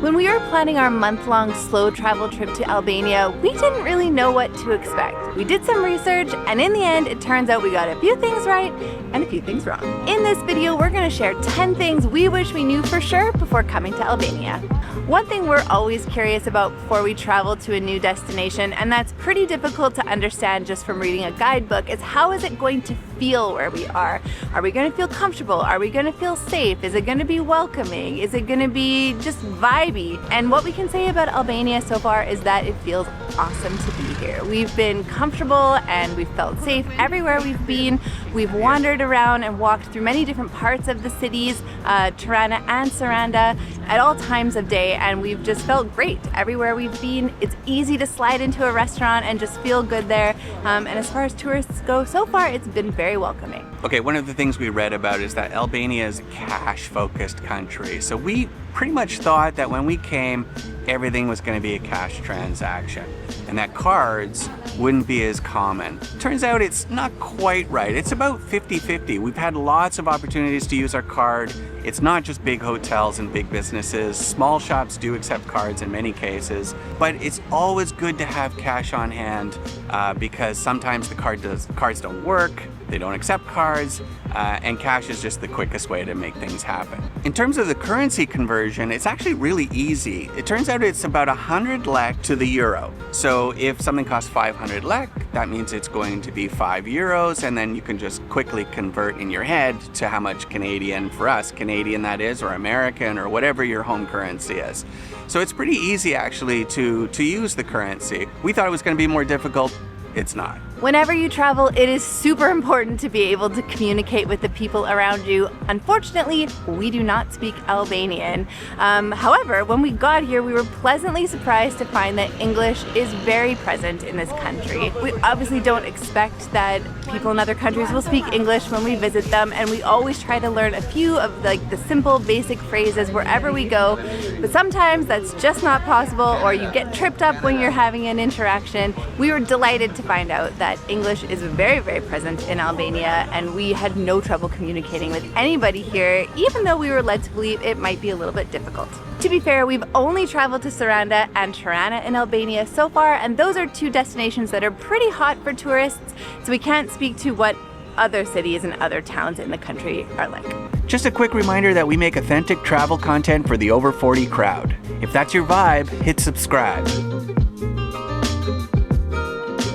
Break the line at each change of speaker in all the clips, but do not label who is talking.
When we were planning our month-long slow travel trip to Albania, we didn't really know what to expect. We did some research, and in the end, it turns out we got a few things right and a few things wrong. In this video, we're going to share 10 things we wish we knew for sure before coming to Albania. One thing we're always curious about before we travel to a new destination, and that's pretty difficult to understand just from reading a guidebook, is how is it going to feel where we are? Are we going to feel comfortable? Are we going to feel safe? Is it going to be welcoming? Is it going to be just vibey? And what we can say about Albania so far is that it feels awesome to be here. We've been comfortable and we've felt safe everywhere we've been. We've wandered around and walked through many different parts of the cities, Tirana and Saranda, at all times of day, and we've just felt great everywhere we've been. It's easy to slide into a restaurant and just feel good there. And as far as tourists go, so far it's been very welcoming.
Okay, one of the things we read about is that Albania is a cash-focused country. So we pretty much thought that when we came, everything was going to be a cash transaction and that cards wouldn't be as common. Turns out it's not quite right. It's about 50-50. We've had lots of opportunities to use our card. It's not just big hotels and big businesses. Small shops do accept cards in many cases, but it's always good to have cash on hand because sometimes the cards don't work, they don't accept cards, and cash is just the quickest way to make things happen. In terms of the currency conversion, it's actually really easy. It turns out it's about 100 lek to the euro. So if something costs 500 lek, that means it's going to be 5 euros, and then you can just quickly convert in your head to how much Canadian, for us, Canadian that is, or American, or whatever your home currency is. So it's pretty easy actually to use the currency. We thought it was going to be more difficult. It's not.
Whenever you travel, it is super important to be able to communicate with the people around you. Unfortunately, we do not speak Albanian. However, when we got here, we were pleasantly surprised to find that English is very present in this country. We obviously don't expect that people in other countries will speak English when we visit them, and we always try to learn a few of the simple basic phrases wherever we go, but sometimes that's just not possible, or you get tripped up when you're having an interaction. We were delighted to find out that English is very, very present in Albania, and we had no trouble communicating with anybody here, even though we were led to believe it might be a little bit difficult. To be fair, we've only traveled to Saranda and Tirana in Albania so far, and those are two destinations that are pretty hot for tourists, so we can't speak to what other cities and other towns in the country are like.
Just a quick reminder that we make authentic travel content for the over 40 crowd. If that's your vibe, hit subscribe.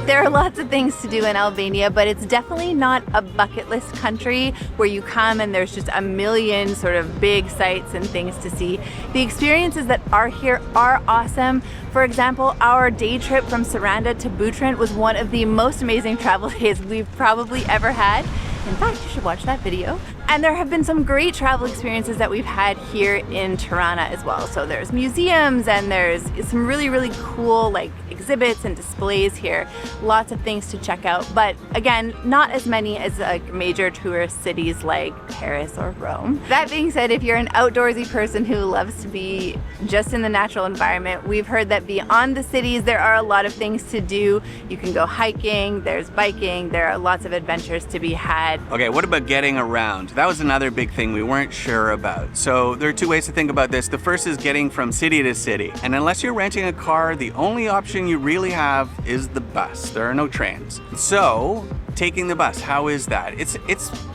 There are lots of things to do in Albania, but it's definitely not a bucket list country where you come and there's just a million sort of big sites and things to see. The experiences that are here are awesome. For example, our day trip from Saranda to Butrint was one of the most amazing travel days we've probably ever had. In fact, you should watch that video. And there have been some great travel experiences that we've had here in Tirana as well. So there's museums and there's some really, really cool exhibits and displays here. Lots of things to check out, but again, not as many as major tourist cities like Paris or Rome. That being said, if you're an outdoorsy person who loves to be just in the natural environment, we've heard that beyond the cities, there are a lot of things to do. You can go hiking, there's biking, there are lots of adventures to be had.
Okay, what about getting around? That was another big thing we weren't sure about. So there are two ways to think about this. The first is getting from city to city. And unless you're renting a car, the only option you really have is the bus. There are no trains. So taking the bus, how is that? It's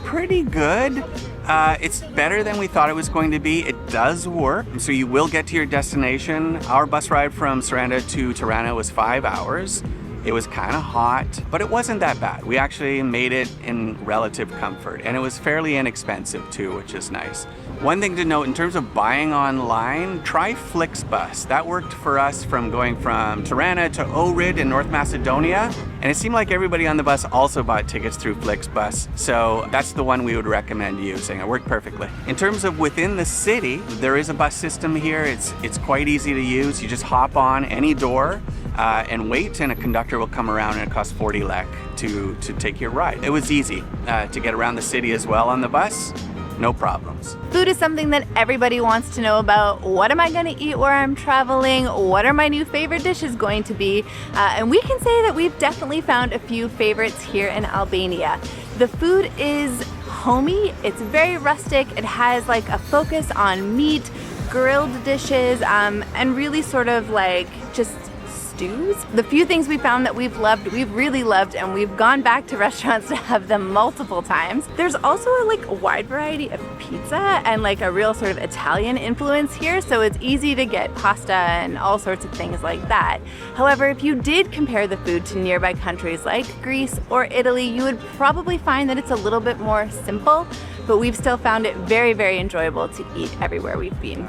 pretty good. It's better than we thought it was going to be. It does work. So you will get to your destination. Our bus ride from Saranda to Tirana was 5 hours. It was kind of hot, but it wasn't that bad. We actually made it in relative comfort, and it was fairly inexpensive too, which is nice. One thing to note in terms of buying online, try Flixbus. That worked for us from going from Tirana to Ohrid in North Macedonia, and it seemed like everybody on the bus also bought tickets through Flixbus, so that's the one we would recommend using. It worked perfectly. In terms of within the city, there is a bus system here. It's quite easy to use. You just hop on any door and wait, and a conductor will come around, and it costs 40 lek to take your ride. It was easy to get around the city as well on the bus. No problems.
Food is something that everybody wants to know about. What am I going to eat where I'm traveling? What are my new favorite dishes going to be? And we can say that we've definitely found a few favorites here in Albania. The food is homey. It's very rustic. It has a focus on meat, grilled dishes, and really sort of like just stews. The few things we found that we've really loved, and we've gone back to restaurants to have them multiple times. There's also a wide variety of pizza and like a real sort of Italian influence here, so it's easy to get pasta and all sorts of things like that. However, if you did compare the food to nearby countries like Greece or Italy, you would probably find that it's a little bit more simple, but we've still found it very, very enjoyable to eat everywhere we've been.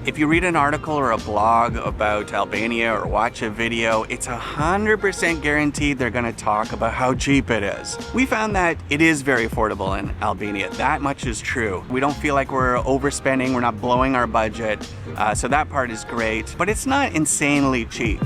If you read an article or a blog about Albania or watch a video, it's 100% guaranteed they're going to talk about how cheap it is. We found that it is very affordable in Albania. That much is true. We don't feel like we're overspending, we're not blowing our budget, so that part is great, but it's not insanely cheap.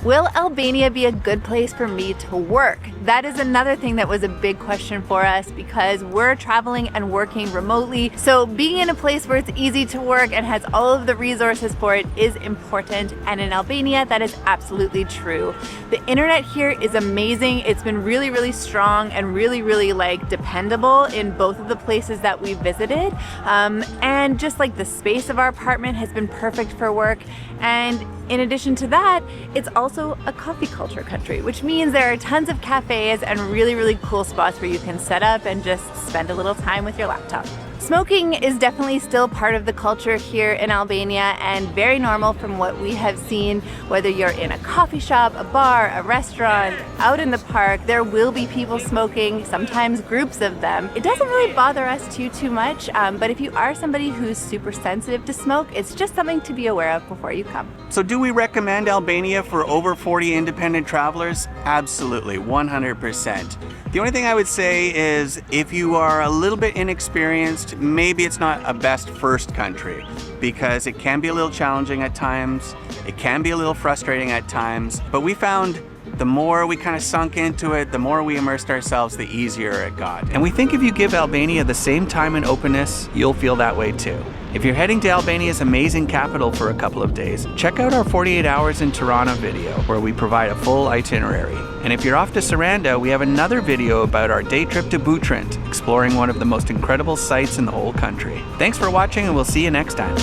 Will Albania be a good place for me to work? That is another thing that was a big question for us because we're traveling and working remotely. So being in a place where it's easy to work and has all of the resources for it is important. And in Albania, that is absolutely true. The internet here is amazing. It's been really, really strong and really, really dependable in both of the places that we visited. And just like the space of our apartment has been perfect for work. And in addition to that, it's also a coffee culture country, which means there are tons of cafes and really, really cool spots where you can set up and just spend a little time with your laptop. Smoking is definitely still part of the culture here in Albania and very normal from what we have seen. Whether you're in a coffee shop, a bar, a restaurant, out in the park, there will be people smoking, sometimes groups of them. It doesn't really bother us too much, but if you are somebody who's super sensitive to smoke, it's just something to be aware of before you come.
So do we recommend Albania for over 40 independent travelers? Absolutely, 100%. The only thing I would say is if you are a little bit inexperienced, maybe it's not a best first country because it can be a little challenging at times, it can be a little frustrating at times, but we found the more we kind of sunk into it, the more we immersed ourselves, the easier it got. And we think if you give Albania the same time and openness, you'll feel that way too. If you're heading to Albania's amazing capital for a couple of days, check out our 48 Hours in Tirana video, where we provide a full itinerary. And if you're off to Saranda, we have another video about our day trip to Butrint, exploring one of the most incredible sites in the whole country. Thanks for watching, and we'll see you next time.